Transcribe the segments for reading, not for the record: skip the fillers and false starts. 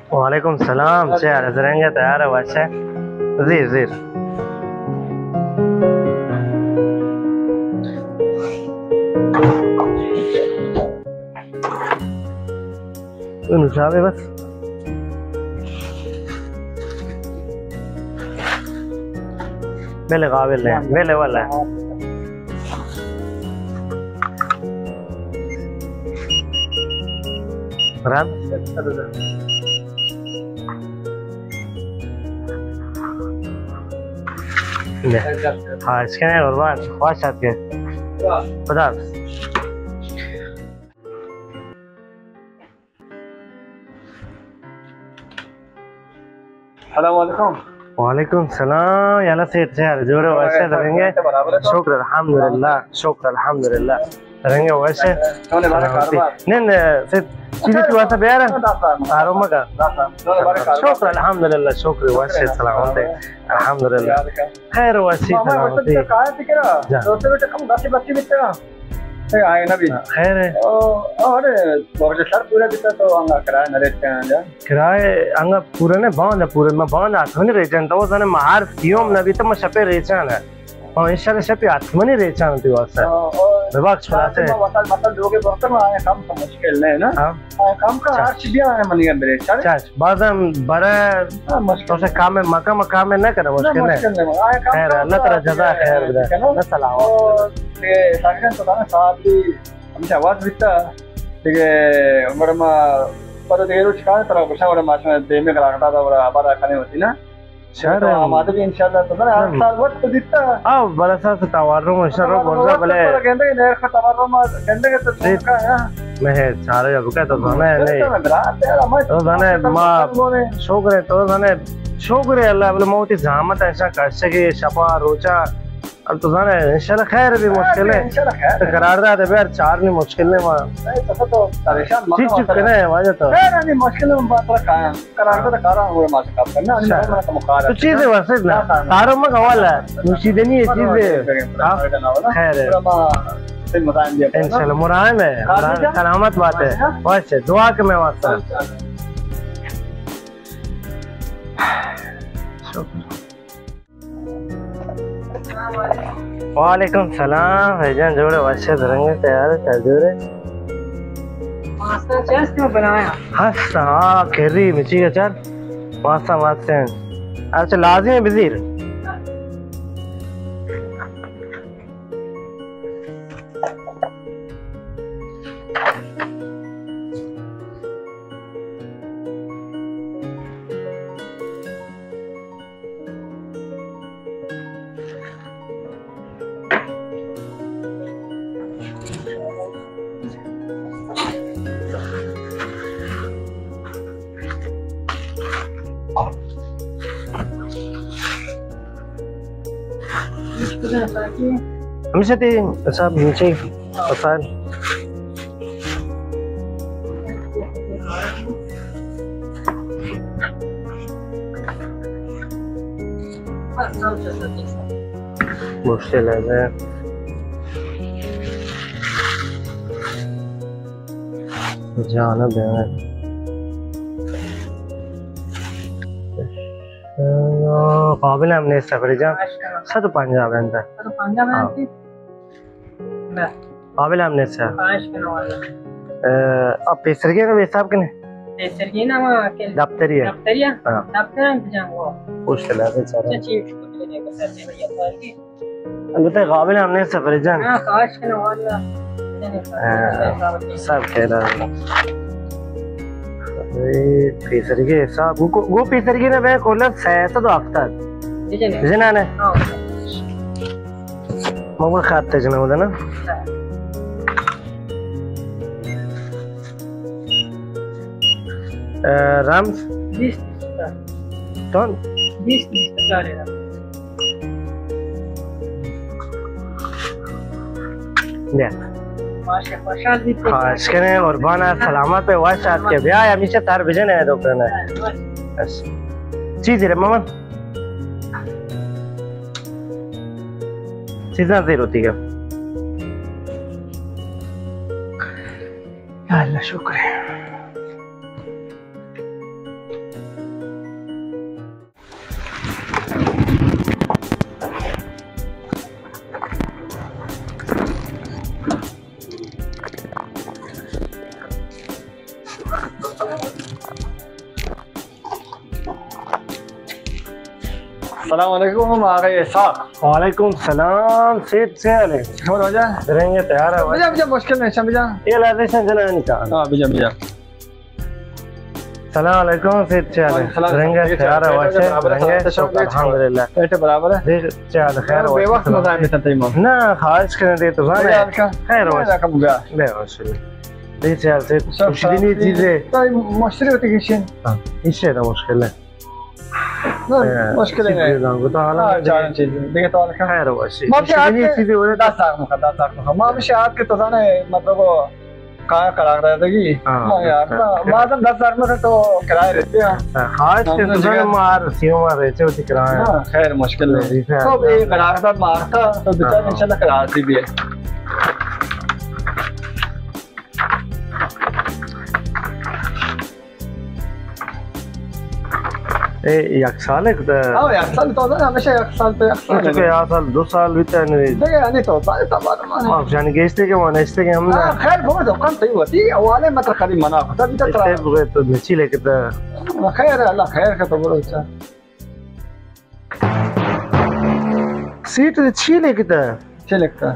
वालेकुम सलाम शेर जरेंगे तैयार है वैसे जीर जीर बस मेले काबिल है मेले वाला है हाँ इसके नहीं और बात ख्वाहिश आपके बता वालेकुम सलाम याला सेठ यार जोरे वैसे रहेंगे शुक्र अल्हम्दुलिल्लाह रहेंगे वैसे नहीं सेठ चीज़ की बात है यार आरोमा का शुक्र अल्हम्दुलिल्लाह वैसे सलामत है अल्हम्दुलिल्लाह खैर वैसे सलामती खैर है किराए अंगा पूरे ने बांध में आत्मनि रेचन तो वो महार सियोम नबी तो मैं शपे रेचन है और इंशाल्लाह शपे आत्मनि रेचन तो वास्ते विभाग छुड़ाते मतलब लोगे बर्तन आए काम तो मुश्किल नहीं ना काम का हर चीज आए मनी मेरे चाच बादम बड़ा तो से काम में मकाम में ना करे मुश्किल नहीं खैर अल्लाह तेरा जज़ा खैर दे ना सलाम ये साकिन तो ना साहब भी हमसे आवाज बिता ठीक है उम्र में पर देर उचका तरह कुछ और मास में दे में कराता था और आबाद खाने होती ना सर हमारे भी इंशाल्लाह तो ना हर साल वक्त तो दिखता हां बड़ा सा तवारो माशाल्लाह बोलता भले कहते हैं नहर का तवारो में कहते हैं तो का है मैं सारे जब का तो नहीं तो जाने मां शुक्र तो जाने शुक्र अल्लाह बोले मौत जहामत ऐसा कर सके शफा रोचा अब तो जाने इंशाल्लाह खैर भी मुश्किल है तो करारदाद है यार चार नहीं मुश्किल है वहां तो परेशान ठीक चुके ना वजह तो नहीं मुश्किल में बात रखा है करारदाद करा हुआ मास का करना मैं तो मुखार तो चीज है वैसे ना तारों में हवाला मुसीदे नहीं ये चीज है खैर है इंशाल्लाह मुराद है सलामत बात है वैसे दुआ के मैं वास्ता वालेकुम सलाम भाईजान जोड़े वैसे धरेंगे तैयार है जोड़े मास्टर चेस क्यों बनाया हंस हाँ खेरी मिची का चार मास्टर अच्छा लाजिम है वजीर हमेशा सब नीचे पसार मुश्किल है जाना देना काबिल हमने सफर जा सद पंजाब अंदर काबिल हमने सर अब पेसर के वे साहब के ने पेसर के ना के दफ्तरी है दफ्तर इंतजाम हुआ पूछ ले बेचारा अलबत्ता काबिल हमने सफर जान हां काश के वाला सब कह रहा पेसर के साहब वो पेसर के ना मैं कोला सैयद तो अफ्तार जना ने मगर खाते जना होता ना राम्स 20 टन 20 चलेगा हाँ इसके ने कुर्बाना सलामत पे वाशात के ब्याह हमेशा तार विजन है डॉक्टर ने चीज रे मामा चीज़ें देर होती है अल्लाह शुक्र है अस्सलाम वालेकुम आगे साहब। वालेकुम सलाम सेठ से आले हो जा रहेंगे तैयार है बिजा बिजा मुश्किल नहीं बिजा ये लादेशन जना निकाल हां बिजा बिजा सलाम वालेकुम सेठ से आले रहेंगे तैयार है वैसे रहेंगे अल्हम्दुलिल्लाह बेटे बराबर है देख चल खैर बेवक्त मजा में तंते इमाम ना खास करने दे तो जाने खैर वैसे कम गया ले वैसे दे चल से मुश्किल चीजें तो मुश्किल होती है किशन हां इससे तो मुश्किल है मुश्किल है वो तो हाल चार चीज देखे तो खैर वैसे मुश्किल चीजें हो रही 10 साल हम शायद के तो जाने मतलब कहाँ करा रहे थे कि यार मादम 10 साल में तो किराए रहते हैं खास के तो मार सीओ मार रहते होती किराया खैर मुश्किल है सब एक करारदार मारता तो बेचारा इंशाल्लाह कराती भी है एक साल है हां एक साल तो ना हमेशा एक साल पे एक साल तो यार साल 2 साल बीते नहीं देखिए नहीं तो बात माने आप जान गेस्टे के माने इससे के हम खैर बहुत दुकान तो होती वाले मतलब खाली मना होता भी तो तो बची लेके तो खैर अल्लाह खैर का तो बोलो अच्छा सीट अच्छी लेके तो अच्छा लगता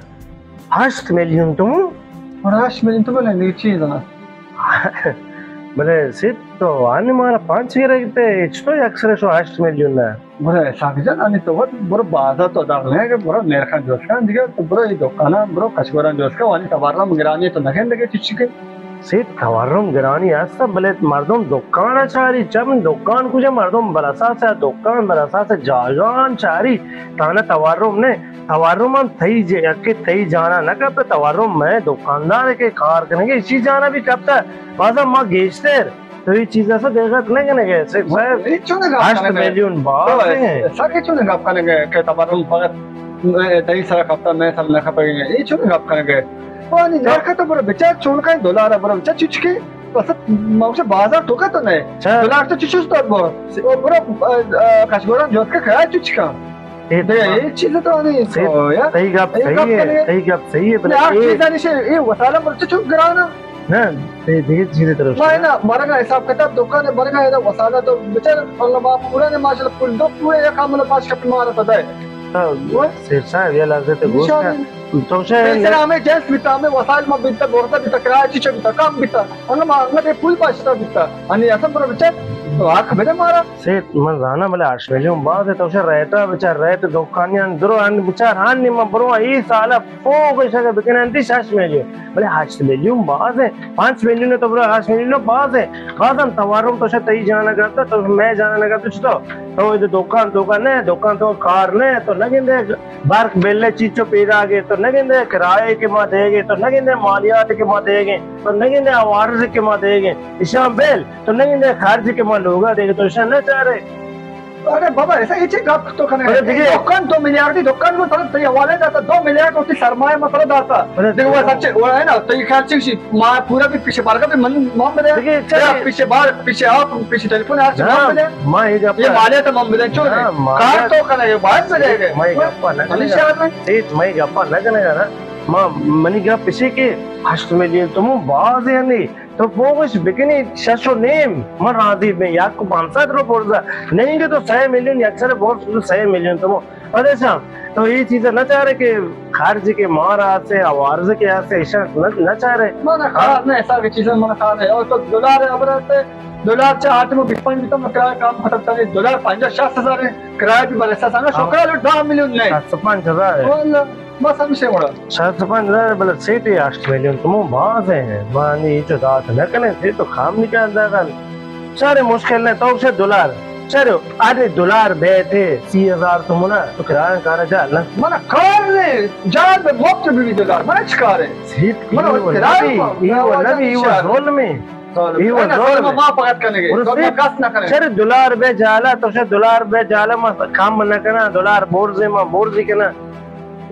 8 मिलियन तुम और 8 मिलियन तो बोले नीचे ना बोले सीट तो आने मारा 5 गिरे किते इचतो अक्सर 8 मिलियन ना बोले सागजन आणि तो बरो बाजा तो दाखले के बरो नेरखा जोसका दिगे तो बरो ये दुकाना बरो कचगोरा जोसका वाली तबारम गिरानी तो नखे लगे चिचके सीट तवारम गिरानी ऐसा भले मर्दम दुकान चारी जब दुकान कुछ मर्दम बरसा से दुकान बरसा से जागान चारी ताना तवारम ने तवारम हम थई जे के थई जाना न कब तवारम मैं दुकानदार के कार करने के इसी जाना भी कब तक बाजा मां गेस्टर तो ये चीज ऐसा देखा नहीं ना कैसे साहब 8 मिलियन बात है सके चुने गप करने के तवारम फकत तई सारा कप्तान मैं सब ना खपेंगे ये चुने गप करने पानी नरखा तो बरो बेचारा छोड़ का $1 बरो बेचारा चिचके असं मावसे बाजार तो का तो नाही $1 तो चिचूस तो बरो कचगोरा जोत का खा चिचका ये चीज तो नहीं यार सही गप सही है बले ये चीज नहीं से ये वसाला पर चुप गिराना ना ये चीज तरफ मैं ना मरगा हिसाब किताब दुकान है मरगा है वसाला तो बेचारा अल्लाह बाप पूरा ने माशाल्लाह फुल दो पूरे एक काम में 5 कप मारा था वो सिर साहब ये लगते गोश्त तो से हमें जेंस बिता हमें वसाइल में बिता गोरता बिता किराया चीचे बिता काम बिता और मांगना ते फुल पाचता बिता आणि असं बरं विचार आख बेटे मारा से मन जाना भले 8 मिलियन बाद है तो से रहता बेचार रहते दुकानियां दरो अन बेचार हां नि म बरो ई साला फो कैसा के बिकने 8 मिलियन भले 8 मिलियन बाद है 5 मिलियन तो बरो 8 मिलियन बाद है बाद हम तवारम तो से तई जाना करता तो मैं जाना ना करता तो ये दुकान तो कार ने तो लगेंगे बार बेले चीचो पेरा आगे तो नगेंदे किराए के मां देंगे तो नगेंदे मालियात के मां देंगे तो नगेंदे आवाज के मां देंगे इशाम बेल तो नगेंदे खर्च के मां लोगा देंगे तो इशा न चाह रहे अरे बाबा ऐसा ये चीज आप तो करने दुकान 2 मिलियन की दुकान में तरफ तय हवाले जाता 2 मिलियन उसकी सरमाया मतलब दाता देखो वो सच्चे वो है ना तो ये खर्च सी मां पूरा भी पीछे बार का भी मन मां मिले पीछे बार पीछे आप पीछे टेलीफोन आ मां मिले मां ये माले तो मां मिले चो कार तो करने बाद मिलेगा मैं गप्पा न करने मां मनी गप पीछे के 8 मिलियन तुम बाज है नहीं तो वो कुछ बिकनी शशो नेम मन राजी में याद को 500 रुपए पड़ता नहीं के तो 6 मिलियन अक्सर बहुत 6 मिलियन तुम अरे साहब तो ये चीजें न चाह रहे कि खर्च के मारा से आवाज के से ऐसा न चाह रहे मन खा ने ऐसा की चीजें मन खा रहे और तो $1 अबरते $1 चा 8 में 20 तो किराया काम खत्म करे $50,000 किराया भी बरसा सांगा छोकरा 2 मिलियन नहीं 5,000 है बस हम से बड़ा 5,000 बल सेठी 8 मिलियन तुम बात है मानी जो दात न कने से तो काम निकाल देगा सारे मुश्किल है तो से $1 चलो आधे $1 बैठे 30,000 तुम ना तो किराया कर जा ना मन कार ने जान पे मुफ्त भी $1 मन छकार है सीट मन किराया वो नबी वो जोल में ये वो जोल में मां पकड़ करने के तो कस ना करे सर $1 बे जाला तो से $1 बे जाला में काम न करना $1 बोर्जे में बोर्जी के ना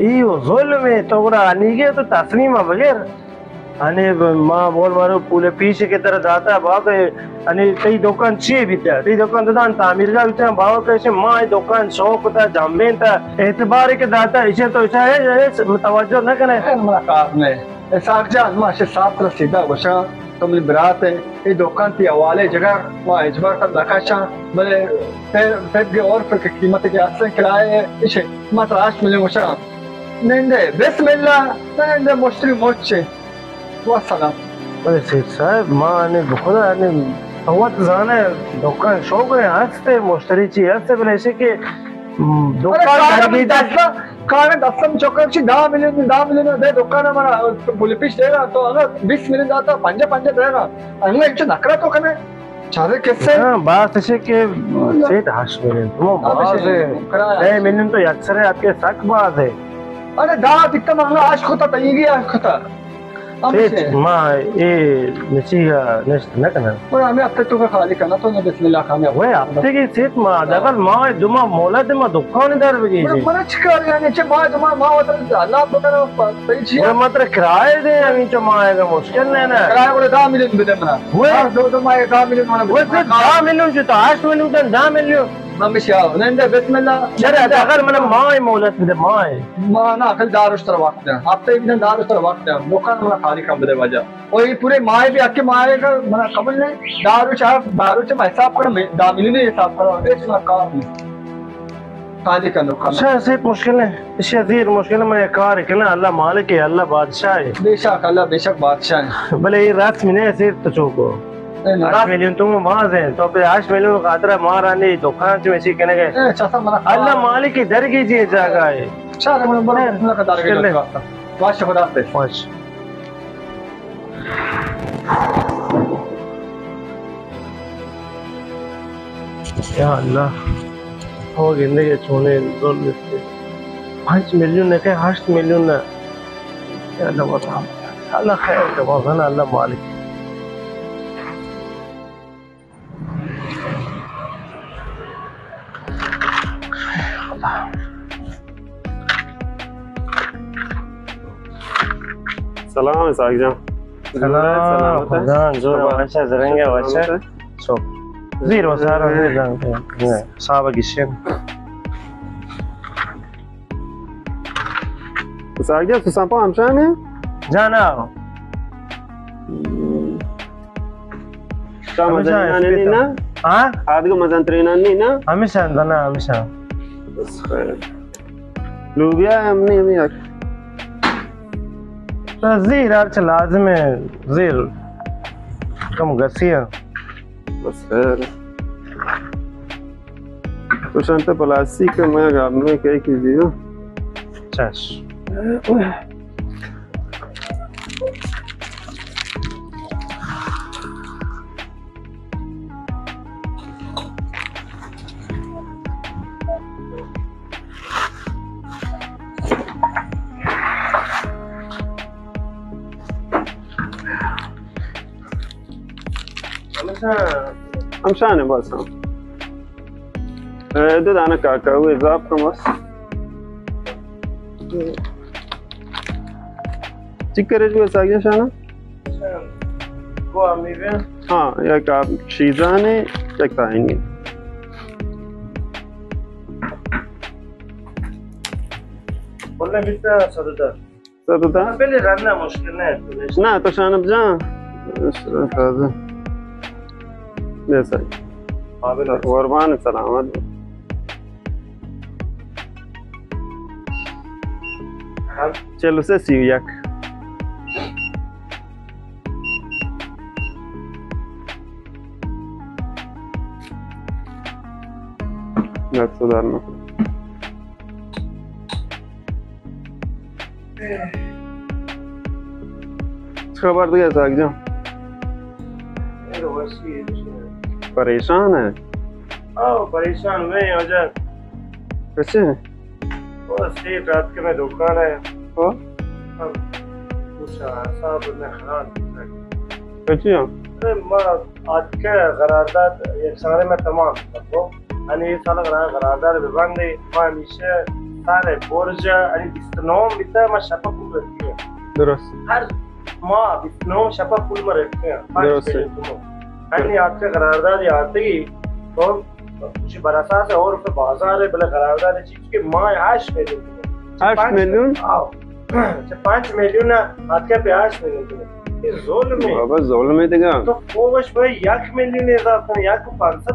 यो जोल में तो बड़ा अनीगे तो तस्नीम बगैर अने मां बोल मारो पूरे पीछे की तरह जाता है बाप अने कई दुकान छे भीतर कई दुकान तो दान तामीर का भीतर बाव कैसे मां दुकान शौक था जामबेन था एतबार के दाता इसे तो ऐसा है तवज्जो न करे मुलाकात में اسحاق جان ماشه صاحب رسیده باشه तुमने बरात है ये दुकान की हवाले जगह वहाँ इजबार का नकाशा बड़े फिर के और फिर की कीमत के असर किराए इसे मात्र 8 मिलियन वशा नंदे बिस्मिल्लाह नंदे मुश्तरी मोचे वसलाम अरे सेठ साहब माँ ने खुदा ने अवत जाने दुकान शौक है हंसते मुश्तरी ची हंसते बोले ऐसे कि दुकान खरीदा कारण 10 चौकची 10 मिलियन दे दुकान हमारा बुलपिश देगा तो अगर 20 मिलियन जाता 5 देगा अंग एक नखरा तो कने चारे कैसे हां बात ऐसे कि सेठ 8 मिलियन तुम बात है 6 मिलियन तो अक्सर है आपके शक बात है अरे दा इतना महंगा आज खोता तयगी आज खोता सेठ माँ ये नसीहा नष्ट न करना और हमें अब तक तो खाली करना तो ना बिस्मिल्लाह खाने वो अब तक ये सेठ माँ दगल माँ जुमा मौला दे माँ दुकानदार बगी जी पर चिकार यानी चे माँ जुमा माँ उधर अल्लाह तो कर सही चीज वो मात्र किराए दे अभी जो माँ आएगा मुश्किल नहीं ना किराए बोले 10 मिलियन दे देना वो दो माँ 10 मिलियन वाला वो 10 मिलियन जो तो 8 मिलियन तो 10 million Mamisha, nende bismillah. Şere agar mana maay maulat bide maay. Ma na akal darush tar waqt hai. Aap te ibn darush tar waqt hai. Dukan mana khali kam bide wajah. और ये पूरे माए भी आपके माए का मना कबल ने दारू से हिसाब करो दामिली ने हिसाब करो इसका काम है खाली का नुकसान से मुश्किल है इससे अजीर मुश्किल में कार है ना अल्लाह मालिक है अल्लाह बादशाह है बेशक अल्लाह बेशक बादशाह है भले ये रात में नहीं सिर्फ तो चोको 8 मिलियन तुम वहां से तो पे 8 मिलियन खातरा मारानी दुकान से वैसे कहने गए अल्लाह मालिक की दर कीजिए जगह है अच्छा मैं बड़ा का दर के वाश खुदा पे वाश या अल्लाह हो जिंदगी छोने जोल में 5 मिलियन ने के 8 मिलियन ने या अल्लाह बता अल्लाह खैर का वजन अल्लाह मालिक सलाम सागजान सलाम जो वैसे जरेंगे वैसे सो zero sara ne saba gitsin Sagia tu sampa amshane jana kama jana ni na ha adgo mazan trena ni na hamisha dana hamisha bas khair lubia amni yak زير ارچ لازم है زير कम गसिया बस खैर तो शांत पलासी के मैं गांव में क्या कीजिए चश हम शान है बस हम ده أنا كاكاوي ذاب كمس تكرر جو ساقيا شانا को अमीवे हाँ या का शीज़ाने एक ताएंगे बोलने बिस्ता सदुदा पहले रखना मुश्किल है ना तो शान अब जा खाजा जैसा कुर्बान सलामत चलो से सी yak yak sudarna खबर दिया साग जा परेशान है परेशान नहीं हो जा कैसे स्टेट रात के में दुकान है ओ कुछ साहब ने खराब कैसे अरे मैं आज के करारदाद ये सारे में तमाम तो अनि ये साला करारदाद विभाग ने हमेशा सारे बोर्जा अनि बिस्तनोम बिता मैं शपा पुल रखी है दुरुस्त हर माँ बिस्तनोम शपा पुल में रखते हैं दुरुस्त अनि आपके करारदाद आते ही तो कुछ बरसा से और फिर बाजार है बले करारदाद चीज के माँ 8 मिलियन 8 मिलियन 5 میلیون حتی پیاش میدونی این ظلمه بابا ظلمه دیگه تو فوقش باید 1 میلیون اضافه کنی 1.5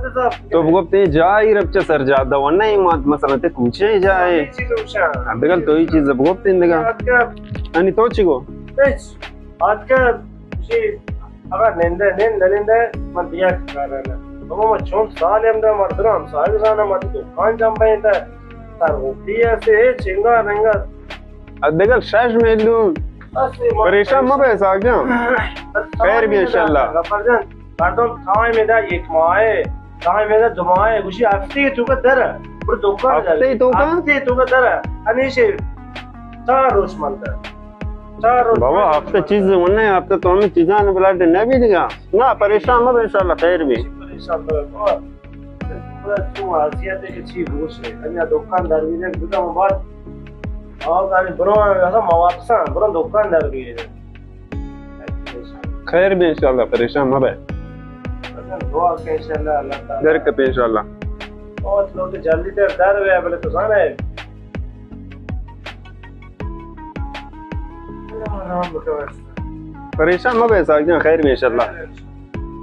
اضافه کنی تو گفتی جایی رفت سر جاده و نه مثلا ته کوچه جایی همه چیز روشن دیگه تو این چیز گفتین دیگه یعنی تو چی گفت هیچ حتی چی اگر ننده من دیگه کارانه اما ما چون سال هم ده مردم سال زانه ما دکان جام بینده سرگوپی هستی هیچ انگار دیگه 6 میلیون پریشان ما به ساگ جان خیر بی انشالله فرزند مردم تایم میده 1 ماهه تایم میده 2 ماهه گوشی هفته تو که داره برو دکان هفته تو که داره همیشه 4 روز مانده 4 روز بابا هفته چیز ونه هفته تو همین چیزا نه بلد نبی دیگه نه پریشان ما به انشالله خیر بی پریشان تو تو اذیت که چی گوشه انا دکان در میده بودم بعد آقا برو اصلا مواقع برو دکان در بیاره خیر بی انشالله پریشان ما به دعا که انشالله الله تعالی در که انشالله बहुत लोग जल्दी से डर गए बोले तो जाना है پریشان ما به ساگ جان خیر بی انشالله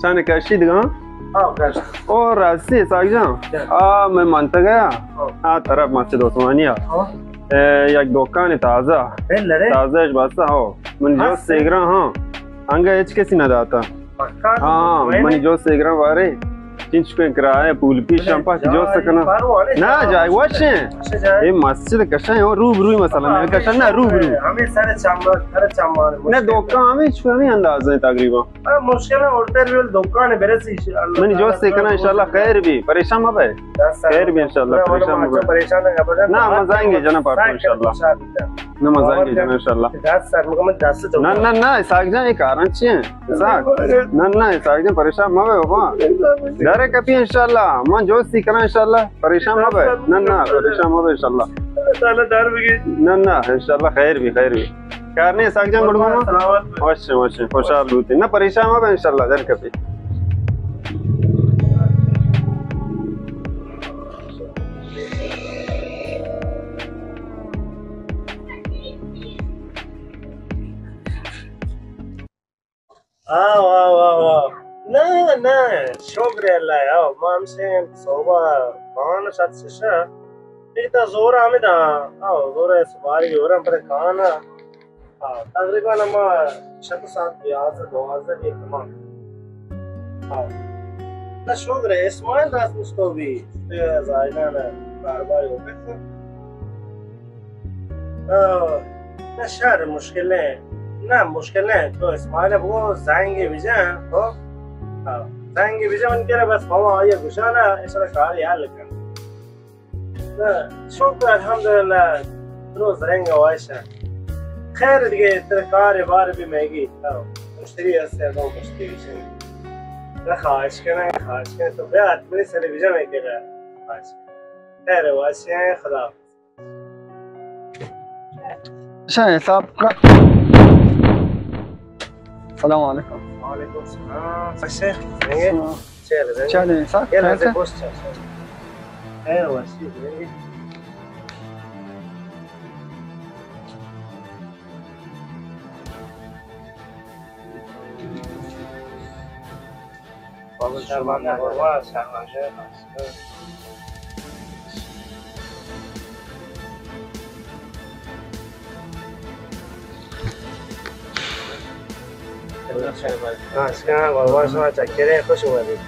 چند کشی دیگه हाँ कैसे او راستی ساگ جان من منطقه طرف مسجد عثمانیه یک دکان تازه पहले रे تازهش بسته ها من جو سیگران ها انگه هیچ کسی نداتا पक्का हाँ من जो سیگران واره چینچ کوین کرایه پول پیشم پاک جو سکنه نه جای واشه این مسجد کشن یا روبروی مثلا کشن نه روبرو हमें सारे चामार نه دکان همه هیچ همین اندازه تقریبا मुश्किल है उल्टे भी दुकान है मेरे से من جو سکنه انشالله خیر بی پریشان مبه خیر بی انشالله پریشان مبه परेशान है खबर نه مزاینگه جناب پارتو انشالله نه مزاینگه جناب انشالله 10 سال مکمل 10 سے نه نه نه ساگ جان این کاران چیه ساگ نه نه ساگ جان پریشان مبه بابا داره کپی انشالله من جو سکنه انشالله پریشان مبه نه نه پریشان مبه انشالله تعالی دار بگی نه نه انشالله خیر بی خیر بی کار نہیں ساگ جان گڑ سلامت واشه واشه خوشحال بودی نه پریشان مبه انشالله در کپی واو نه شکر الله یا ما همسه صبح کان شد سشه ایتا زور آمیدا زور سواری گورم پر کان تقریبا ما شد ساعت 11 یک تمام نه شکر اسماعیل راست مستوی زایدان کارباری ہوگی نه شهر مشکله نه مشکل نه تو اسماعیل بگو زنگ بیجن خب زنگ بیجن من کنه بس ماما آیا گوشانه اشاره کاری حل کن نه شکر الحمدلله روز رنگ وایشه خیر دیگه تر کاری بار بی میگی مشتری هسته دو مشتری شنی نه خواهش کنه تو بیاد کنی سر بیجن میگیره خواهش کنه خیر وایشه خدا شاید حساب السلام علیکم وعلیکم السلام باشه زنگه چه چه حساب یه لحظه پشت چه خیر واشی زنگه بابا شرمنده بابا شرمنده نمسکار قربان شما چکره خوش اومدید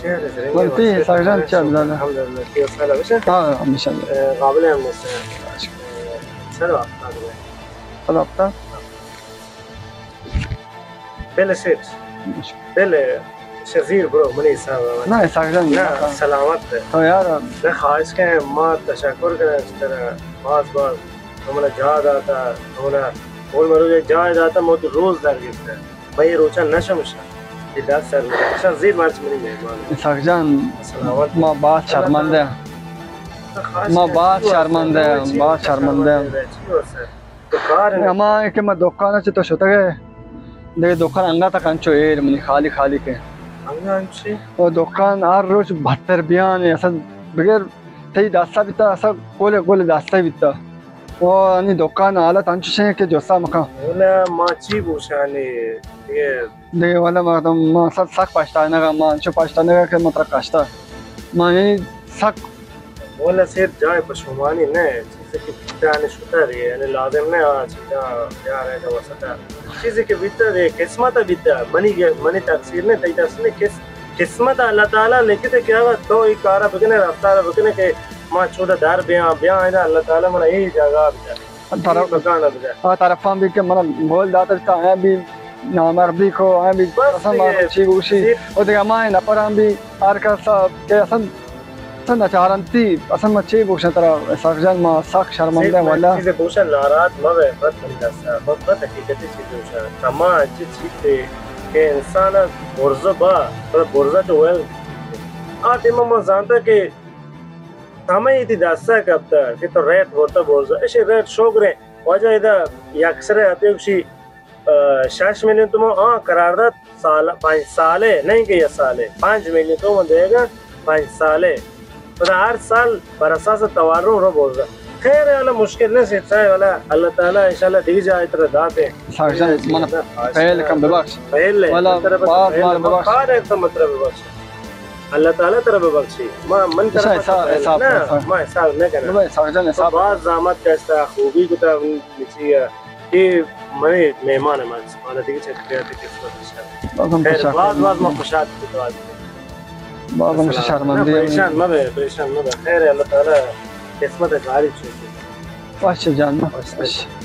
چه رسیدین گفتی سرجان چه بدانه الحمدلله کی سال بشه میشه قابل هم نیست چرا قابل خدا بله سیت بله شزیر برو منی صاحب نه سرجان نه سلامت تو یار نه خواهش کنم ما تشکر کنم چرا باز हमारा जहाँ जाता हमारा बोल मरो जहाँ जाता मैं तो रोज दर गिरता है भाई ये रोचा नशा मुशा ये 10 साल में अच्छा जीर मार्च मेरी मेहमान سرجان ما बहुत शर्मिंदा हैं ما बहुत शर्मिंदा हैं बहुत शर्मिंदा हैं तो कार اما که ما دکانه چه تو شده دیگه دکان انگا تا کنچو ایر منی خالی خالی که अंगांची و دکان هر روز بهتر بیان اصلا بغیر تی دستا بیتا اصلا قول دستا بیتا वो अनि दुकान हालत अंचुशे के जोसा मका ولا ما تجيبوش يعني هي de wala ma sak sak pastana ka ma cho pastana ka matra kashta ma yani sak ولا سير جاي بشوماني نه چیزی که بیتانه شده ری یعنی لازم نه چیزا یار ہے وسطا چیزی که بیتا ری قسمت بیتا منی تقصیر نه تیتا سنے قسمت اللہ تعالی لکھتے کیا تو ای کارا بگنے رفتار بگنے کہ ما چودا دار بیان ہے اللہ تعالی من ای جگہ بیتا طرف بگانا بیتا طرفان بھی کہ من بول داتا تا ہے بھی نامردی کو ہے بھی اصلا ما چی گوشی او دیگه ما نه پرام بھی ارکا صاحب کہ اصلا چارنتی اصلا ما چی گوشن طرف سخجان ما سخ شرمنده ولا چیز بوشن ناراض مبه بد بندسا بد حقیقتی چیز بوشن تمام چیز که انسان برزه با پر برزه تو ول آتی ما جانتا که تمام تی دستا کبتا که تو ریت ہوتا برزه ایش ریت شوق رहे وجہ اذا یکسر آتے کشی 6 ملین تم قرارداد سال 5 سال ہے نہیں کہ یہ سال ہے 5 ملین تو دے گا 5 سال ہے تو ہر سال بر اساس تورم رو برزه خیر والا مشکل نہیں سے والا اللہ تعالی انشاءاللہ دی جائے تر داتے سخجان من پہل کم ببخش پہلے ولا بعد مال ببخش بعد ایک مطلب ببخش اللہ تعالی طرف ببخشی ما من طرف ما حساب نہیں کرنا بھائی سخجان حساب بعض زحمت کیسا خوبی کو تا نیچی کہ میں مہمان ہے مانا دیگه چه کریاتی قسمت بعض ما خوشات بتواز بعض مش شرمنده پریشان مبه خیر اللہ تعالی قسمت غالب شد باشه جان باشه